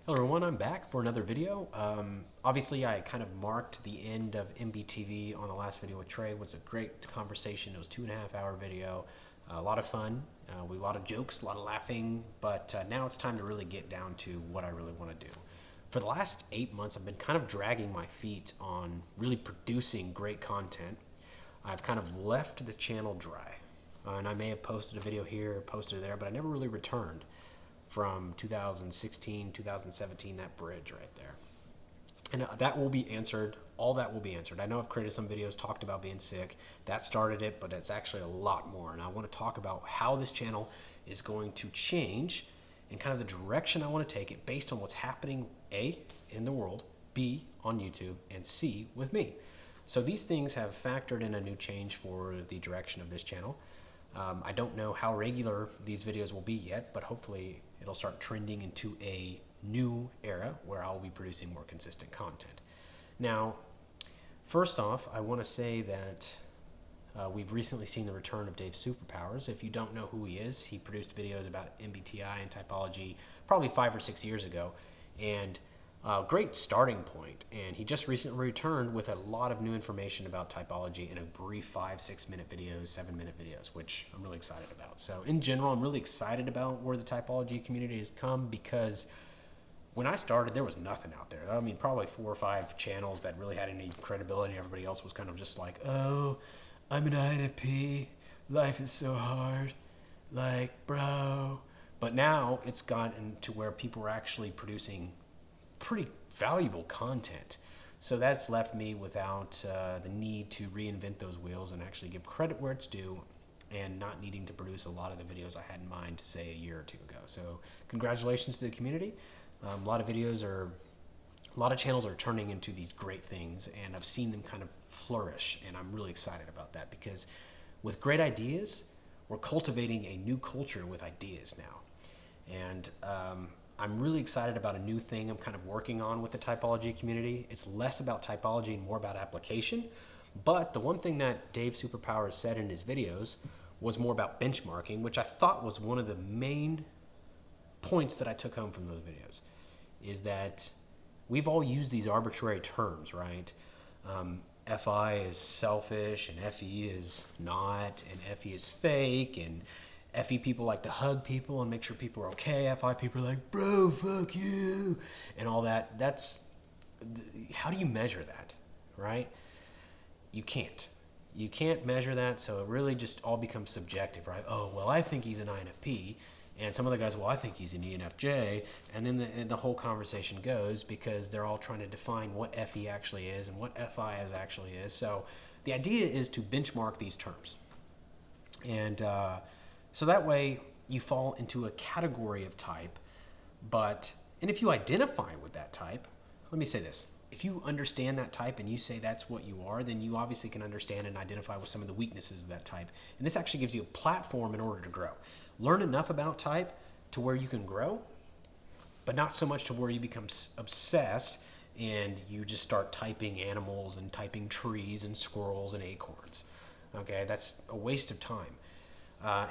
Hello everyone, I'm back for another video. Obviously I kind of marked the end of MBTV on the last video with Trey. It was a great conversation. It was a 2.5 hour video, a lot of fun, a lot of jokes, a lot of laughing, but now it's time to really get down to what I really want to do. For the last 8 months, I've been kind of dragging my feet on really producing great content. I've kind of left the channel dry, and I may have posted a video here, posted it there, but I never really returned from 2016, 2017, that bridge right there. And that will be answered. All that will be answered. I know I've created some videos, talked about being sick. That started it, but it's actually a lot more. And I want to talk about how this channel is going to change and kind of the direction I want to take it based on what's happening, A, in the world, B, on YouTube, and C, with me. So these things have factored in a new change for the direction of this channel. I don't know how regular these videos will be yet, but hopefully it'll start trending into a new era where I'll be producing more consistent content. Now, first off, I want to say that we've recently seen the return of Dave's Superpowers. If you don't know who he is, he produced videos about MBTI and typology probably 5 or 6 years ago, and great starting point. And he just recently returned with a lot of new information about typology in a brief 5-6 minute videos, 7-minute videos, which I'm really excited about. So in general, I'm really excited about where the typology community has come, because when I started, there was nothing out there. I mean, probably 4 or 5 channels that really had any credibility. Everybody else was kind of just like, oh, I'm an INFP, life is so hard, like, bro. But now it's gotten to where people are actually producing pretty valuable content. So that's left me without the need to reinvent those wheels and actually give credit where it's due, and not needing to produce a lot of the videos I had in mind, say, a year or 2 ago. So congratulations to the community. A lot of channels are turning into these great things, and I've seen them kind of flourish, and I'm really excited about that, because with great ideas, we're cultivating a new culture with ideas now. And I'm really excited about a new thing I'm kind of working on with the typology community. It's less about typology and more about application. But the one thing that Dave Superpowers said in his videos was more about benchmarking, which I thought was one of the main points that I took home from those videos, is that we've all used these arbitrary terms, right? FI is selfish, and FE is not, and FE is fake, and FE people like to hug people and make sure people are okay. FI people are like, bro, fuck you, and all that. How do you measure that, right? You can't. You can't measure that, so it really just all becomes subjective, right? Oh, well, I think he's an INFP, and some other guys, well, I think he's an ENFJ, and then the whole conversation goes, because they're all trying to define what FE actually is and what FI actually is. So the idea is to benchmark these terms. And so that way you fall into a category of type, and if you identify with that type, let me say this. If you understand that type and you say that's what you are, then you obviously can understand and identify with some of the weaknesses of that type. And this actually gives you a platform in order to grow. Learn enough about type to where you can grow, but not so much to where you become obsessed and you just start typing animals and typing trees and squirrels and acorns. Okay, that's a waste of time.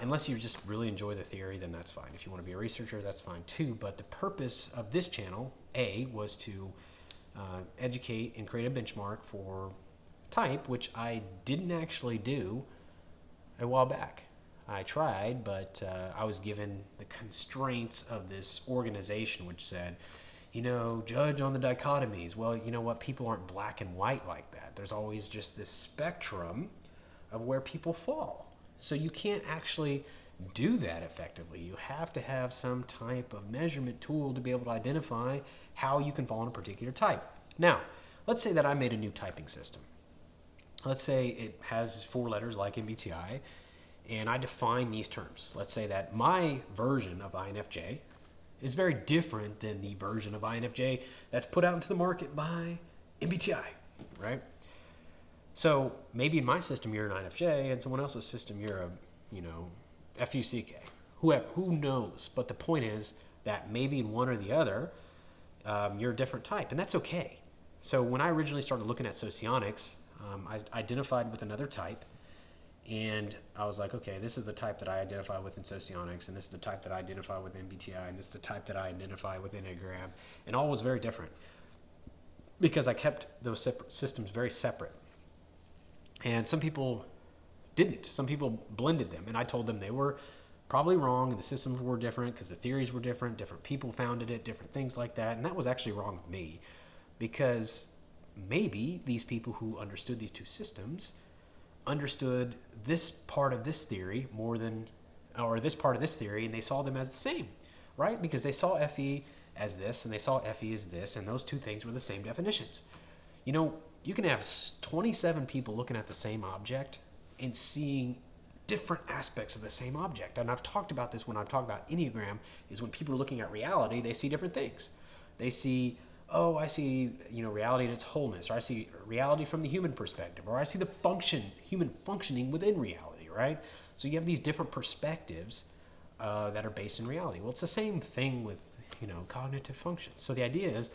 Unless you just really enjoy the theory, then that's fine. If you want to be a researcher, that's fine too. But the purpose of this channel, A, was to educate and create a benchmark for type, which I didn't actually do a while back. I tried, but I was given the constraints of this organization, which said, judge on the dichotomies. Well, you know what? People aren't black and white like that. There's always just this spectrum of where people fall. So you can't actually do that effectively. You have to have some type of measurement tool to be able to identify how you can fall in a particular type. Now, let's say that I made a new typing system. Let's say it has 4 letters like MBTI, and I define these terms. Let's say that my version of INFJ is very different than the version of INFJ that's put out into the market by MBTI, right? So maybe in my system you're an INFJ, and someone else's system you're a, FUCK. Who knows? But the point is that maybe in one or the other, you're a different type, and that's okay. So when I originally started looking at Socionics, I identified with another type, And I was like, okay, this is the type that I identify with in Socionics, and this is the type that I identify with MBTI, and this is the type that I identify with Enneagram. And all was very different because I kept those separate systems very separate. And some people didn't. Some people blended them, and I told them they were probably wrong, and the systems were different because the theories were different, different people founded it, different things like that. And that was actually wrong with me, because maybe these people who understood these two systems understood this part of this theory more than, or this part of this theory, and they saw them as the same, right? Because they saw FE as this, and they saw FE as this, and those two things were the same definitions. You know, you can have 27 people looking at the same object and seeing different aspects of the same object. And I've talked about this when I've talked about Enneagram, is when people are looking at reality, they see different things. They see, oh, I see, reality in its wholeness, or I see reality from the human perspective, or I see the human functioning within reality, right? So you have these different perspectives that are based in reality. Well, it's the same thing with, cognitive functions. So the idea is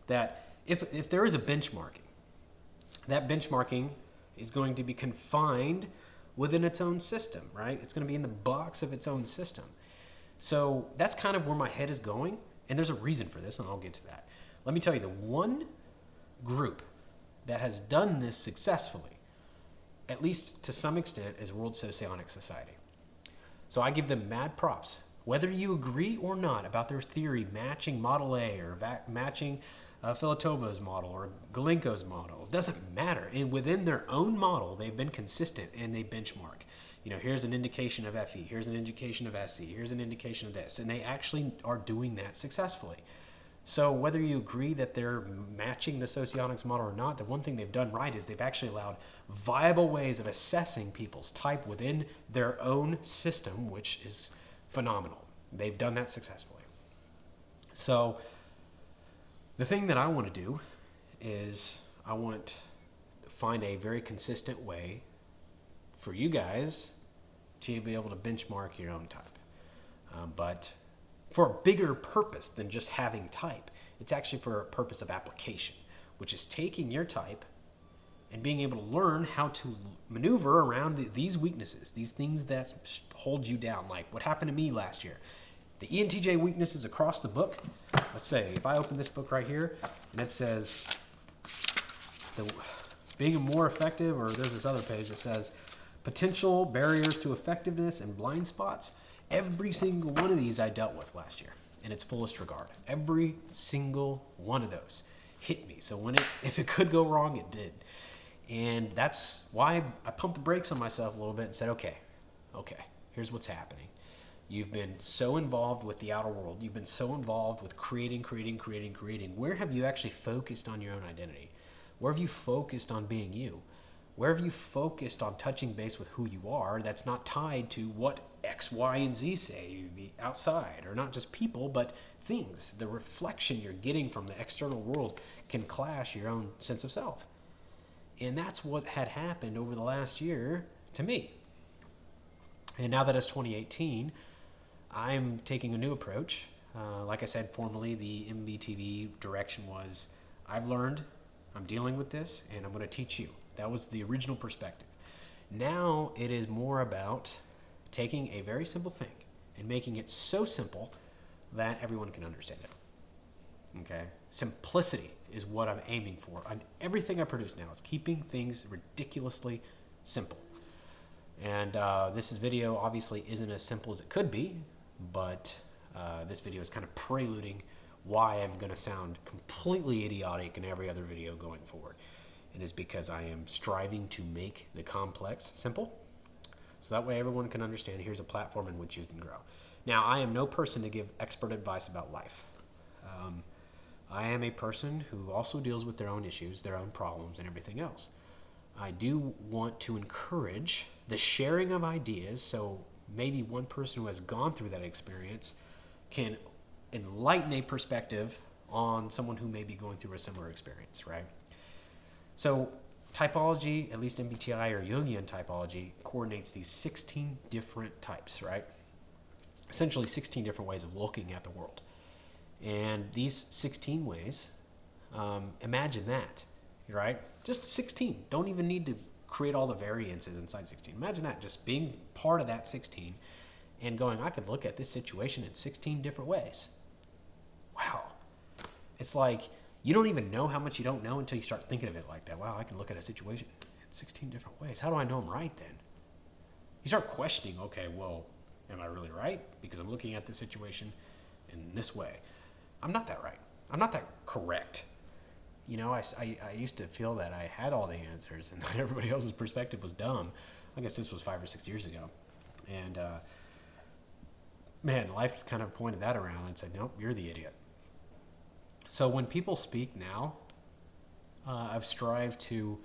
that if there is a benchmarking, that benchmarking is going to be confined within its own system, right? It's going to be in the box of its own system. So that's kind of where my head is going, and there's a reason for this, and I'll get to that. Let me tell you, the one group that has done this successfully, at least to some extent, is World Socionics Society. So I give them mad props. Whether you agree or not about their theory matching Model A or matching Filatovo's model or Galenko's model, it doesn't matter. And within their own model, they've been consistent and they benchmark. Here's an indication of FE, here's an indication of SE, here's an indication of this. And they actually are doing that successfully. So whether you agree that they're matching the Socionics model or not, the one thing they've done right is they've actually allowed viable ways of assessing people's type within their own system, which is phenomenal. They've done that successfully. So the thing that I want to do is I want to find a very consistent way for you guys to be able to benchmark your own type. But for a bigger purpose than just having type. It's actually for a purpose of application, which is taking your type and being able to learn how to maneuver around these weaknesses, these things that hold you down, like what happened to me last year. The ENTJ weaknesses across the book. Let's say if I open this book right here and it says being more effective, or there's this other page that says potential barriers to effectiveness and blind spots. Every single one of these I dealt with last year in its fullest regard. Every single one of those hit me. So if it could go wrong, it did. And that's why I pumped the brakes on myself a little bit and said, okay, here's what's happening. You've been so involved with the outer world. You've been so involved with creating. Where have you actually focused on your own identity? Where have you focused on being you? Where have you focused on touching base with who you are that's not tied to what X, Y, and Z say, the outside, or not just people, but things? The reflection you're getting from the external world can clash your own sense of self. And that's what had happened over the last year to me. And now that it's 2018, I'm taking a new approach. Like I said, formally, the MBTV direction was, I've learned, I'm dealing with this, and I'm going to teach you. That was the original perspective. Now it is more about taking a very simple thing and making it so simple that everyone can understand it. Okay? Simplicity is what I'm aiming for. On everything I produce now, it's keeping things ridiculously simple. And this video obviously isn't as simple as it could be, but this video is kind of preluding why I'm going to sound completely idiotic in every other video going forward. It is because I am striving to make the complex simple, so that way everyone can understand here's a platform in which you can grow. Now, I am no person to give expert advice about life. I am a person who also deals with their own issues, their own problems, and everything else. I do want to encourage the sharing of ideas, so maybe one person who has gone through that experience can enlighten a perspective on someone who may be going through a similar experience, right? So typology, at least MBTI or Jungian typology, coordinates these 16 different types, right? Essentially 16 different ways of looking at the world. And these 16 ways, imagine that, right? Just 16. Don't even need to create all the variances inside 16. Imagine that, just being part of that 16 and going, I could look at this situation in 16 different ways. Wow. It's like you don't even know how much you don't know until you start thinking of it like that. Wow, I can look at a situation in 16 different ways. How do I know I'm right then? You start questioning, okay, well, am I really right? Because I'm looking at this situation in this way. I'm not that right. I'm not that correct. You know, I used to feel that I had all the answers and that everybody else's perspective was dumb. I guess this was 5 or 6 years ago. And, man, life kind of pointed that around and said, nope, you're the idiot. So when people speak now, I've strived to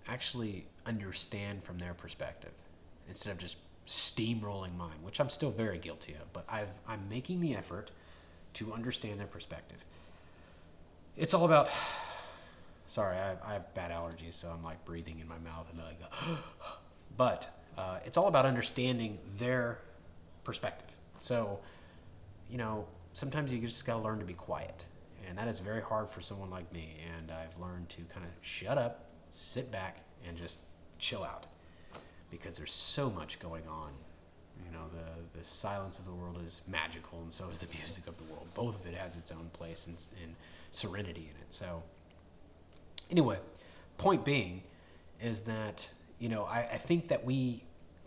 actually understand from their perspective instead of just steamrolling mine, which I'm still very guilty of, but I'm making the effort to understand their perspective. It's all about, sorry, I have bad allergies, so I'm like breathing in my mouth and I go, but it's all about understanding their perspective. So, you know, sometimes you just got to learn to be quiet. And that is very hard for someone like me. And I've learned to kind of shut up, sit back, and just chill out. Because there's so much going on. You know, the silence of the world is magical, and so is the music of the world. Both of it has its own place and serenity in it. So, anyway, point being is that, you know, I think that we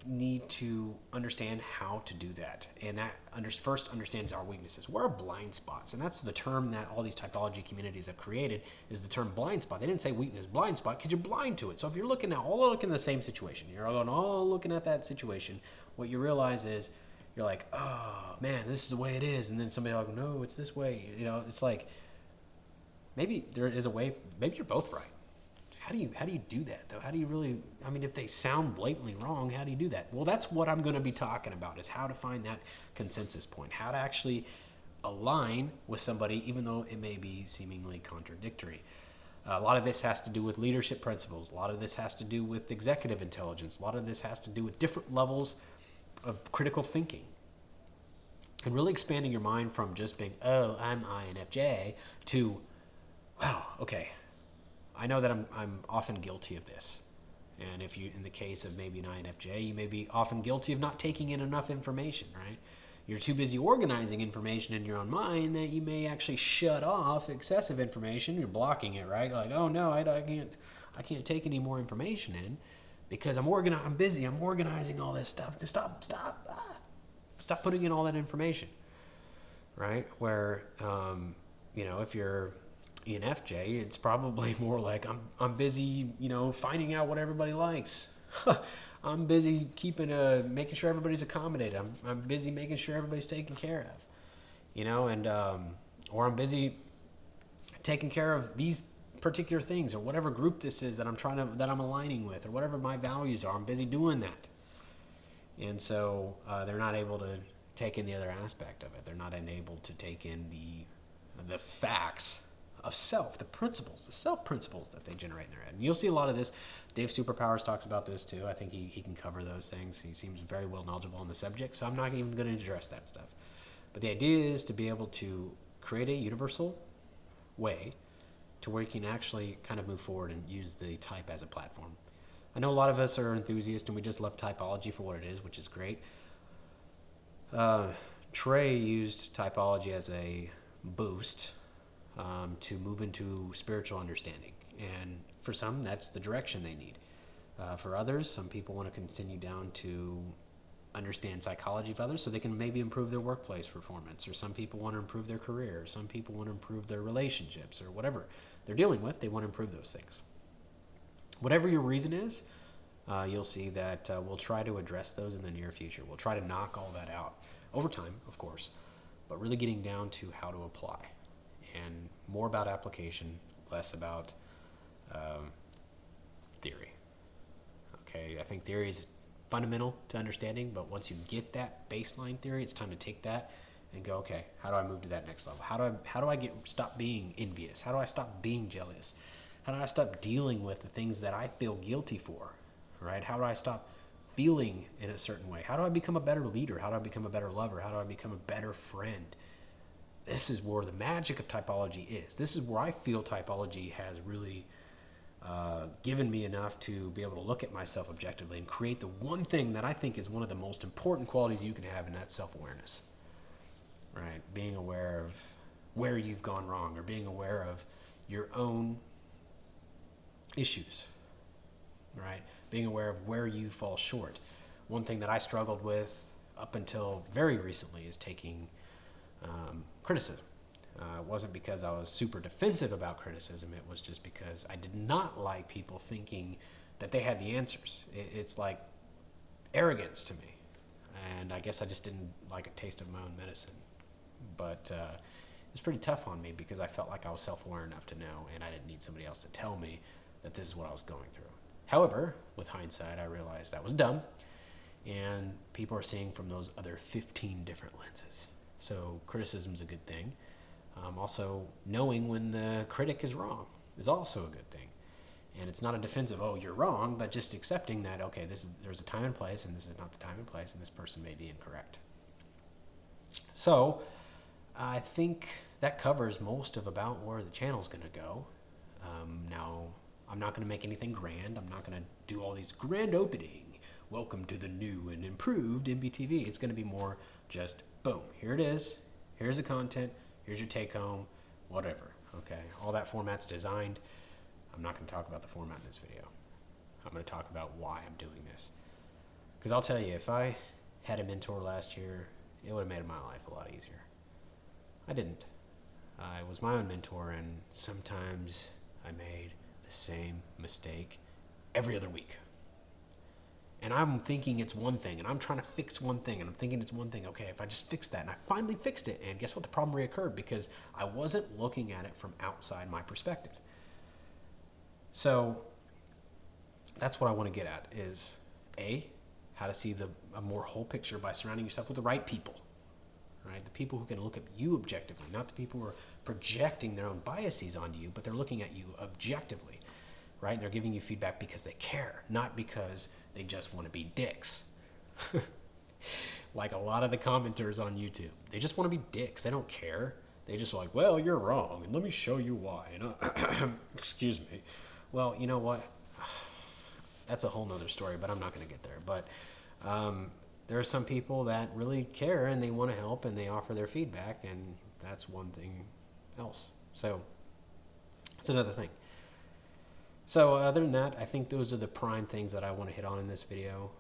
need to understand how to do that. And that first understands our weaknesses. What are blind spots? And that's the term that all these typology communities have created, is the term blind spot. They didn't say weakness, blind spot, because you're blind to it. So if you're looking at the same situation, you're all looking at that situation, what you realize is you're like, oh man, this is the way it is. And then somebody like, no, it's this way. You know, it's like, maybe there is a way, maybe you're both right. How do you do that though? How do you really, I mean, if they sound blatantly wrong, how do you do that? Well, that's what I'm going to be talking about, is how to find that consensus point, how to actually align with somebody, even though it may be seemingly contradictory. A lot of this has to do with leadership principles. A lot of this has to do with executive intelligence. A lot of this has to do with different levels of critical thinking. And really expanding your mind from just being, oh, I'm INFJ, to, wow, okay, I know that I'm often guilty of this. And if you, in the case of maybe an INFJ, you may be often guilty of not taking in enough information, right? You're too busy organizing information in your own mind that you may actually shut off excessive information. You're blocking it, right? Like, oh no, I can't take any more information in because I'm busy. I'm organizing all this stuff. Just stop putting in all that information, right? Where, you know, if you're ENFJ, it's probably more like I'm busy, you know, finding out what everybody likes. I'm busy making sure everybody's accommodated. I'm busy making sure everybody's taken care of, you know, and or I'm busy taking care of these particular things or whatever group this is that I'm aligning with, or whatever my values are. I'm busy doing that, and so they're not able to take in the other aspect of it. They're not enabled to take in the facts of self, the principles, the self principles that they generate in their head. And you'll see a lot of this. Dave Superpowers talks about this too. I think he can cover those things. He seems very well knowledgeable on the subject, so I'm not even going to address that stuff. But the idea is to be able to create a universal way to where you can actually kind of move forward and use the type as a platform. I know a lot of us are enthusiasts and we just love typology for what it is, which is great. Trey used typology as a boost to move into spiritual understanding. And for some, that's the direction they need. For others, some people want to continue down to understand psychology of others so they can maybe improve their workplace performance, or some people want to improve their career, or some people want to improve their relationships, or whatever they're dealing with, they want to improve those things. Whatever your reason is, you'll see that we'll try to address those in the near future. We'll try to knock all that out over time, of course, but really getting down to how to apply. And more about application, less about theory. Okay, I think theory is fundamental to understanding, but once you get that baseline theory, it's time to take that and go, okay, how do I move to that next level? How do I stop being envious? How do I stop being jealous? How do I stop dealing with the things that I feel guilty for? Right? How do I stop feeling in a certain way? How do I become a better leader? How do I become a better lover? How do I become a better friend? This is where the magic of typology is. This is where I feel typology has really given me enough to be able to look at myself objectively and create the one thing that I think is one of the most important qualities you can have, and that's self-awareness, right? Being aware of where you've gone wrong, or being aware of your own issues, right? Being aware of where you fall short. One thing that I struggled with up until very recently is taking criticism. It wasn't because I was super defensive about criticism. It was just because I did not like people thinking that they had the answers. It's like arrogance to me. And I guess I just didn't like a taste of my own medicine. But it was pretty tough on me because I felt like I was self-aware enough to know, and I didn't need somebody else to tell me that this is what I was going through. However, with hindsight, I realized that was dumb, and people are seeing from those other 15 different lenses. So criticism is a good thing. Also, knowing when the critic is wrong is also a good thing. And it's not a defensive, oh, you're wrong, but just accepting that, okay, there's a time and place, and this is not the time and place, and this person may be incorrect. So I think that covers most of about where the channel's going to go. Now, I'm not going to make anything grand. I'm not going to do all these grand opening. Welcome to the new and improved MBTV. It's going to be more just, boom, here it is. Here's the content. Here's your take home, whatever. Okay, all that format's designed. I'm not going to talk about the format in this video. I'm going to talk about why I'm doing this. Because I'll tell you, if I had a mentor last year, it would have made my life a lot easier. I didn't. I was my own mentor, and sometimes I made the same mistake every other week. And I'm thinking it's one thing, and I'm trying to fix one thing, and I'm thinking it's one thing. Okay, if I just fix that, and I finally fixed it, and guess what? The problem reoccurred because I wasn't looking at it from outside my perspective. So that's what I want to get at is, A, how to see a more whole picture by surrounding yourself with the right people, right? The people who can look at you objectively, not the people who are projecting their own biases onto you, but they're looking at you objectively, right? And they're giving you feedback because they care, not because they just want to be dicks. Like a lot of the commenters on YouTube. They just want to be dicks. They don't care. They just like, well, you're wrong, and let me show you why. Excuse me. Well, you know what? That's a whole nother story, but I'm not going to get there. But there are some people that really care, and they want to help, and they offer their feedback, and that's one thing else. So it's another thing. So other than that, I think those are the prime things that I want to hit on in this video,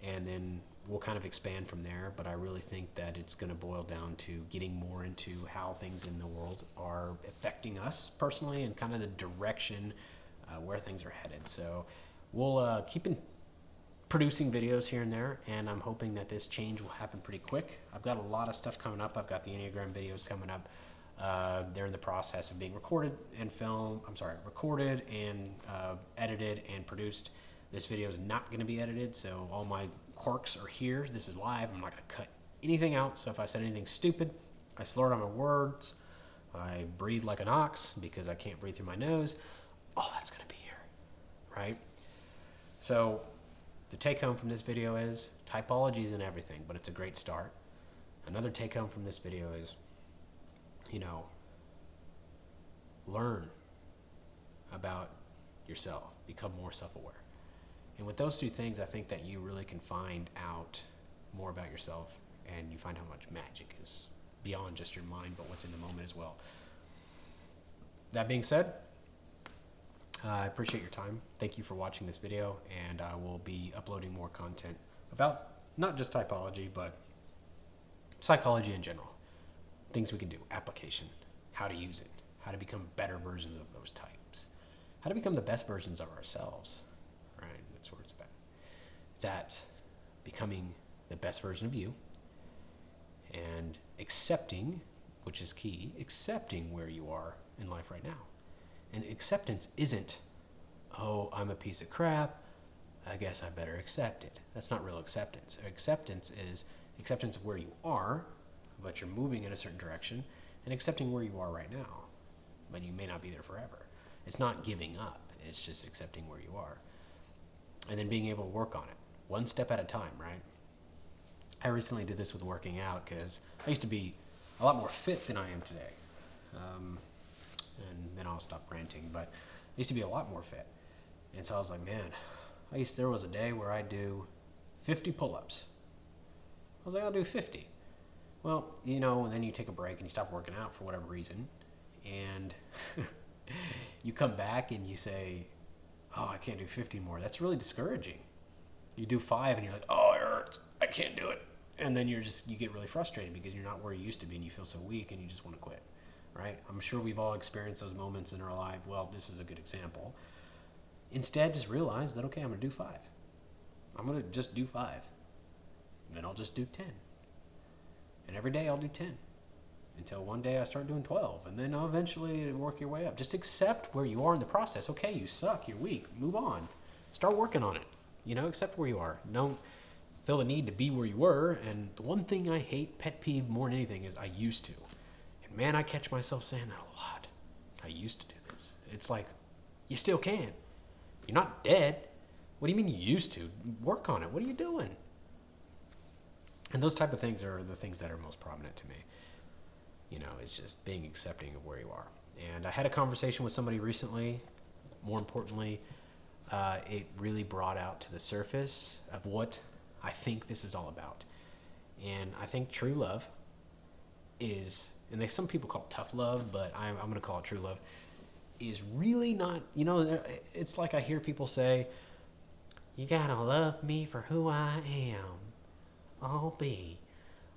and then we'll kind of expand from there. But I really think that it's going to boil down to getting more into how things in the world are affecting us personally and kind of the direction where things are headed. So we'll keep producing videos here and there, and I'm hoping that this change will happen pretty quick. I've got a lot of stuff coming up. I've got the Enneagram videos coming up. They're in the process of being recorded and edited and produced. This video is not going to be edited, so all my quirks are here. This is live. I'm not going to cut anything out. So if I said anything stupid, I slurred on my words, I breathe like an ox because I can't breathe through my nose, all that's going to be here, right? So the take home from this video is typology isn't everything, but it's a great start. Another take home from this video is, learn about yourself, become more self-aware. And with those two things, I think that you really can find out more about yourself, and you find how much magic is beyond just your mind, but what's in the moment as well. That being said, I appreciate your time. Thank you for watching this video, and I will be uploading more content about not just typology, but psychology in general. Things we can do, application, how to use it, how to become better versions of those types, how to become the best versions of ourselves, right? That's where it's about. It's at becoming the best version of you and accepting, which is key, accepting where you are in life right now. And acceptance isn't, oh, I'm a piece of crap, I guess I better accept it. That's not real acceptance. Acceptance is acceptance of where you are, but you're moving in a certain direction, and accepting where you are right now, but you may not be there forever. It's not giving up. It's just accepting where you are. And then being able to work on it, one step at a time, right? I recently did this with working out because I used to be a lot more fit than I am today. And then I'll stop ranting. But used to be a lot more fit. And so I was like, man, there was a day where I do 50 pull-ups. I was like, I'll do 50. Well, and then you take a break and you stop working out for whatever reason. And you come back and you say, oh, I can't do 50 more. That's really discouraging. You do 5 and you're like, oh, it hurts. I can't do it. And then you get really frustrated because you're not where you used to be and you feel so weak and you just want to quit, right? I'm sure we've all experienced those moments in our life. Well, this is a good example. Instead, just realize that, okay, I'm going to do 5. I'm going to just do 5. Then I'll just do 10. And every day I'll do 10 until one day I start doing 12. And then I'll eventually work your way up. Just accept where you are in the process. Okay, you suck. You're weak. Move on. Start working on it. Accept where you are. Don't feel the need to be where you were. And the one thing I hate, pet peeve more than anything, is I used to. And man, I catch myself saying that a lot. I used to do this. It's like, you still can. You're not dead. What do you mean you used to? Work on it. What are you doing? And those type of things are the things that are most prominent to me. It's just being accepting of where you are. And I had a conversation with somebody recently. More importantly, it really brought out to the surface of what I think this is all about. And I think true love is, and some people call it tough love, but I'm going to call it true love, is really not, it's like I hear people say, you got to love me for who I am. I'll be.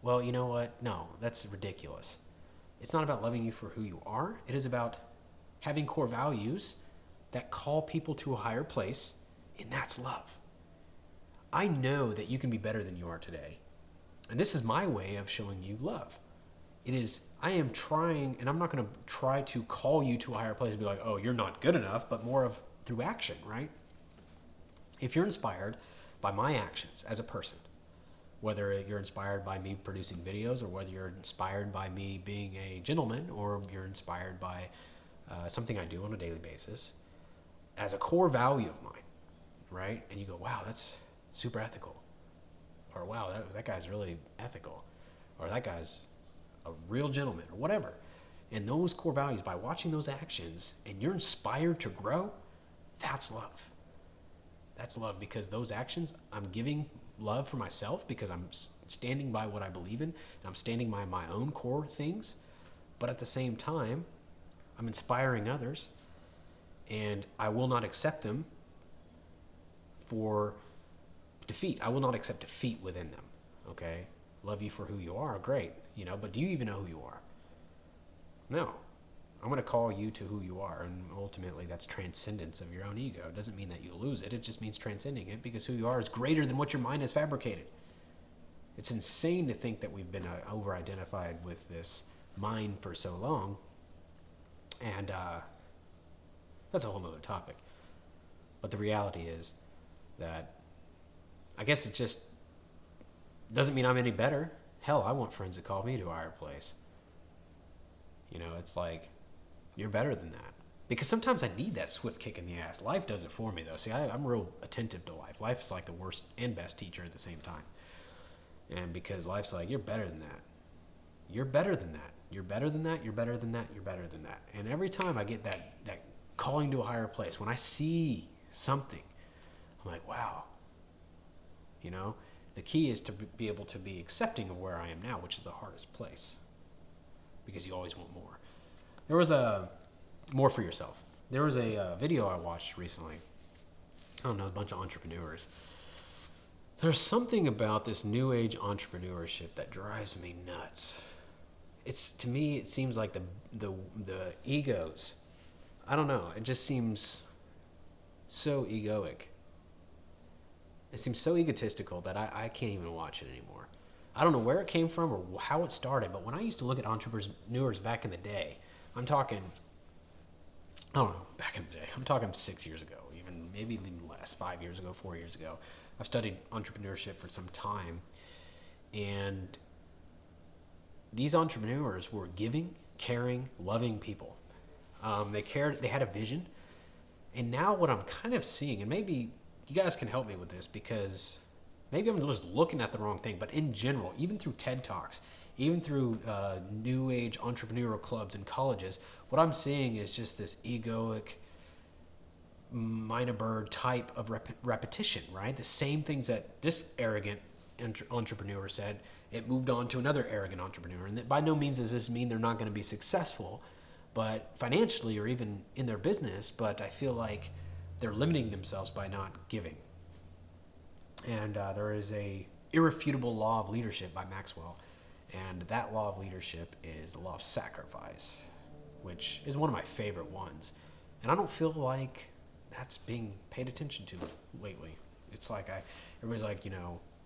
Well, you know what? No, that's ridiculous. It's not about loving you for who you are. It is about having core values that call people to a higher place, and that's love. I know that you can be better than you are today. And this is my way of showing you love. It is, I am trying, and I'm not going to try to call you to a higher place and be like, oh, you're not good enough, but more of through action, right? If you're inspired by my actions as a person, whether you're inspired by me producing videos or whether you're inspired by me being a gentleman or you're inspired by something I do on a daily basis as a core value of mine, right? And you go, wow, that's super ethical. Or wow, that guy's really ethical. Or that guy's a real gentleman or whatever. And those core values, by watching those actions and you're inspired to grow, that's love. That's love, because those actions, I'm giving love for myself because I'm standing by what I believe in and I'm standing by my own core things. But at the same time, I'm inspiring others and I will not accept them for defeat. I will not accept defeat within them. Okay? Love you for who you are. Great. But do you even know who you are? No. I'm going to call you to who you are, and ultimately that's transcendence of your own ego. It doesn't mean that you lose it. It just means transcending it, because who you are is greater than what your mind has fabricated. It's insane to think that we've been over-identified with this mind for so long, and that's a whole other topic. But the reality is that I guess it just doesn't mean I'm any better. Hell, I want friends that call me to a higher place. It's like, you're better than that. Because sometimes I need that swift kick in the ass. Life does it for me, though. See, I'm real attentive to life. Life is like the worst and best teacher at the same time. And because life's like, you're better than that. You're better than that. You're better than that. You're better than that. You're better than that. And every time I get that calling to a higher place, when I see something, I'm like, wow. The key is to be able to be accepting of where I am now, which is the hardest place. Because you always want more. There was more for yourself. There was a video I watched recently. I don't know, a bunch of entrepreneurs. There's something about this new age entrepreneurship that drives me nuts. To me, it seems like the egos. I don't know. It just seems so egoic. It seems so egotistical that I can't even watch it anymore. I don't know where it came from or how it started, but when I used to look at entrepreneurs back in the day, I'm talking 6 years ago, maybe even less, 5 years ago, 4 years ago. I've studied entrepreneurship for some time, and these entrepreneurs were giving, caring, loving people. They cared, they had a vision, and now what I'm kind of seeing, and maybe you guys can help me with this because maybe I'm just looking at the wrong thing, but in general, even through TED Talks, even through new age entrepreneurial clubs and colleges, what I'm seeing is just this egoic, minor bird type of repetition, right? The same things that this arrogant entrepreneur said, it moved on to another arrogant entrepreneur. And that by no means does this mean they're not going to be successful, but financially or even in their business, but I feel like they're limiting themselves by not giving. And there is a irrefutable law of leadership by Maxwell. And that law of leadership is the law of sacrifice, which is one of my favorite ones. And I don't feel like that's being paid attention to lately. It's like everybody's like,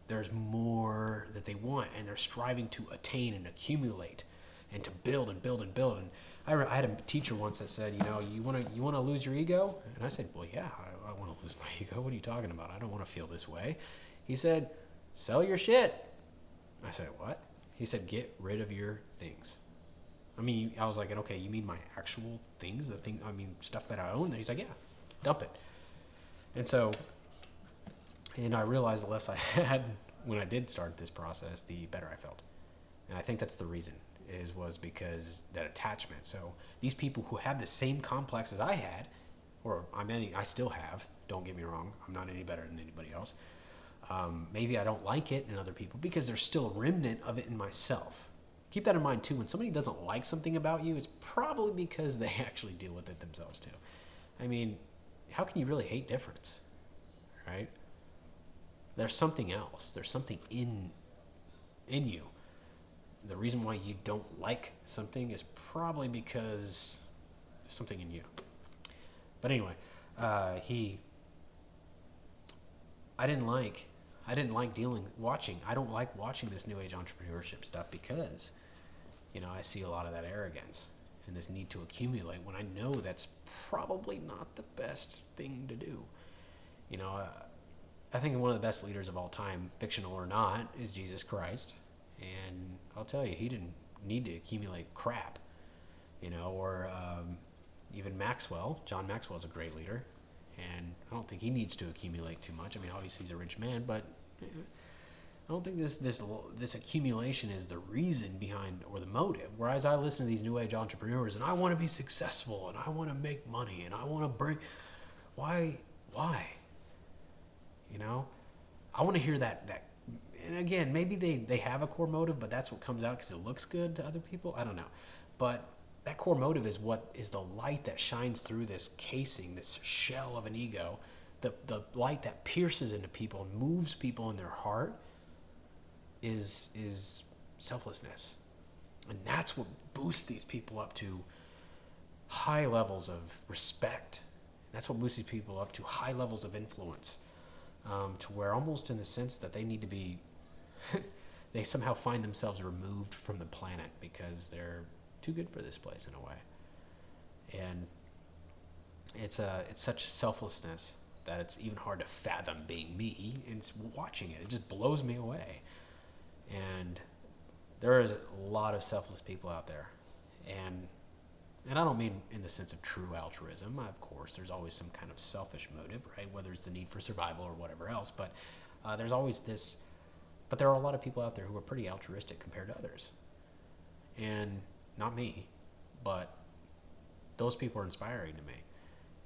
there's more that they want, and they're striving to attain and accumulate and to build and build and build. And I had a teacher once that said, you want to lose your ego? And I said, well, yeah, I want to lose my ego. What are you talking about? I don't want to feel this way. He said, sell your shit. I said, what? He said, get rid of your things. I was like, okay, you mean my actual things? Stuff that I own? And he's like, yeah, dump it. And I realized the less I had when I did start this process, the better I felt. And I think that's the reason, was because that attachment. So these people who have the same complex as I had, I still have, don't get me wrong, I'm not any better than anybody else. Maybe I don't like it in other people because there's still a remnant of it in myself. Keep that in mind too. When somebody doesn't like something about you, it's probably because they actually deal with it themselves too. How can you really hate difference, right? There's something else. There's something in you. The reason why you don't like something is probably because there's something in you. But anyway, I don't like watching this new age entrepreneurship stuff because, I see a lot of that arrogance and this need to accumulate when I know that's probably not the best thing to do. I think one of the best leaders of all time, fictional or not, is Jesus Christ. And I'll tell you, he didn't need to accumulate crap, or even Maxwell. John Maxwell is a great leader. And I don't think he needs to accumulate too much. Obviously he's a rich man, but I don't think this accumulation is the reason behind or the motive. Whereas I listen to these new age entrepreneurs and I want to be successful and I want to make money and I want to bring, why? I want to hear that. And again, maybe they have a core motive, but that's what comes out because it looks good to other people. I don't know. But that core motive is what is the light that shines through this casing, this shell of an ego, the light that pierces into people and moves people in their heart is selflessness. And that's what boosts these people up to high levels of respect. That's what boosts these people up to high levels of influence, to where almost in the sense that they need to be, they somehow find themselves removed from the planet because they're too good for this place in a way. And it's such selflessness that it's even hard to fathom being me. And it's watching it just blows me away. And there is a lot of selfless people out there, and I don't mean in the sense of true altruism. Of course, there's always some kind of selfish motive, right? Whether it's the need for survival or whatever else. But there's always this. But there are a lot of people out there who are pretty altruistic compared to others, and not me, but those people are inspiring to me.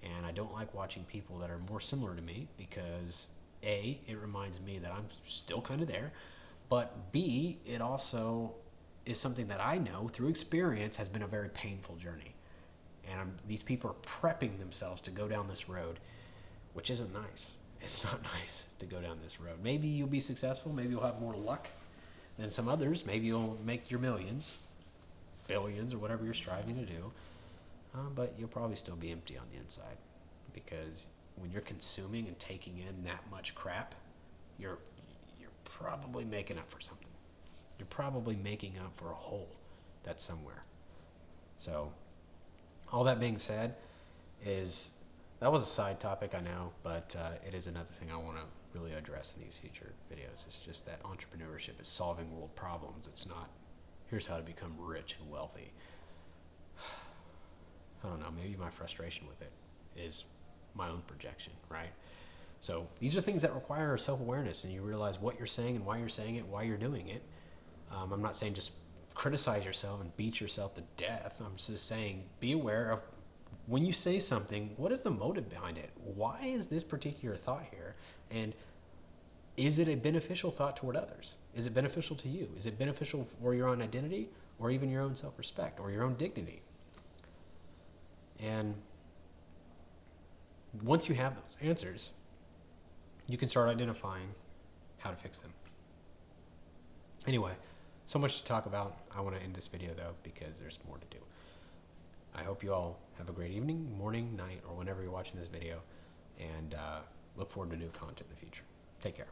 And I don't like watching people that are more similar to me because A, it reminds me that I'm still kind of there, but B, it also is something that I know through experience has been a very painful journey. And these people are prepping themselves to go down this road, which isn't nice. It's not nice to go down this road. Maybe you'll be successful. Maybe you'll have more luck than some others. Maybe you'll make your millions, billions, or whatever you're striving to do. But you'll probably still be empty on the inside, because when you're consuming and taking in that much crap, you're probably making up for something. You're probably making up for a hole that's somewhere. So all that being said, that was a side topic, I know, but it is another thing I want to really address in these future videos. It's just that entrepreneurship is solving world problems. It's not, here's how to become rich and wealthy. I don't know, maybe my frustration with it is my own projection, right? So these are things that require self-awareness, and you realize what you're saying and why you're saying it, why you're doing it. I'm not saying just criticize yourself and beat yourself to death. I'm just saying be aware of when you say something, what is the motive behind it? Why is this particular thought here? And is it a beneficial thought toward others? Is it beneficial to you? Is it beneficial for your own identity or even your own self-respect or your own dignity? And once you have those answers, you can start identifying how to fix them. Anyway, so much to talk about. I want to end this video though because there's more to do. I hope you all have a great evening, morning, night, or whenever you're watching this video, and look forward to new content in the future. Take care.